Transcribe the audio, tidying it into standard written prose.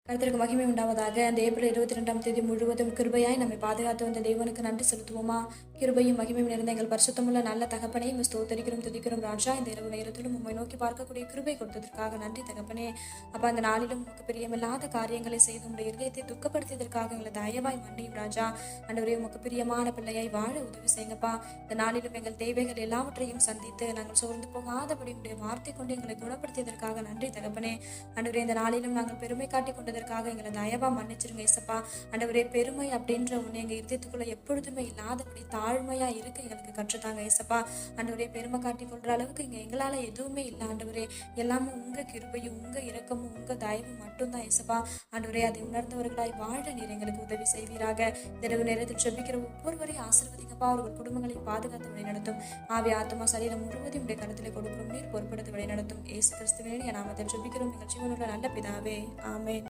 கர்த்தருக்கு மகிமை உண்டாவதாக. அந்த ஏப்ரல் 22 முழுவதும் கிருபையாய் நம்மை பாதுகாத்து வந்த தேவனுக்கு நன்றி செலுத்துவோமா? கிருபையும் மகிமையும் நிறைந்த எங்கள் பரிசுத்தமுள்ள நல்ல தகப்பனே, ஸ்தோத்தரிக்கிறோம் துதிக்கிறோம் ராஜா. இந்த இரவு நேரத்திலும் உம்மை நோக்கி பார்க்கக்கூடிய கிருபை கொடுத்ததற்காக நன்றி தகப்பனே. அப்ப அந்த நாளிலும் உமக்கு பிரியமில்லாத காரியங்களை செய்து உடைய இதயத்தை துக்கப்படுத்தியதற்காக எங்களை தயவாய் மன்னியும் ராஜா. ஆண்டவரே, உமக்கு பிரியமான பிள்ளையாய் வாழ உதவி செய்யுங்கப்பா. இந்த நாளிலும் எங்கள் தேவைகள் எல்லாவற்றையும் சந்தித்து நாங்கள் சோர்ந்து போகாதபடி உடைய வார்த்தை கொண்டு எங்களை குணப்படுத்தியதற்காக நன்றி தகப்பனே. ஆண்டவரே, இந்த நாளிலும் நாங்கள் பெருமை காட்டி கொண்டதற்காக எங்களை தயவா மன்னிச்சிருங்க ஏசப்பா. ஆண்டவரே, பெருமை அப்படின்ற ஒன்று எங்கள் இதயத்துக்குள்ள எப்பொழுதுமே இல்லாதபடி தாழ்மையா இருக்க எங்களுக்கு கற்றுத்தாங்க ஏசப்பா. ஆண்டவரே, பெருமை காட்டி கொள்ற அளவுக்கு இங்க எங்களால எதுவுமே இல்லை ஆண்டவரே. எல்லாமே உங்க கிருபையும் உங்க இரக்கமும் உங்க தயவும் மட்டும்தான் ஏசப்பா. ஆண்டவரே, அதை உணர்ந்தவர்களாய் வாழ நீர் எங்களுக்கு உதவி செய்வீராக. இரவு நேரத்தில் ஜெபிக்கிற ஒவ்வொருவரையும் ஆசீர்வதிங்கப்பா. அவர்கள் குடும்பங்களை பாதுகாத்து வழி நடத்தும். ஆவி ஆத்மா சரீரம் முழுவதும் உடைய கருத்திலே கொடுக்கிறோம். நீர் பொறுப்படுத்த வழி நடத்தும். இயேசு கிறிஸ்துவின் நாமத்தில் ஜெபிக்கிறோம் எங்கள் ஜீவனுள்ள நல்ல பிதாவே, ஆமென்.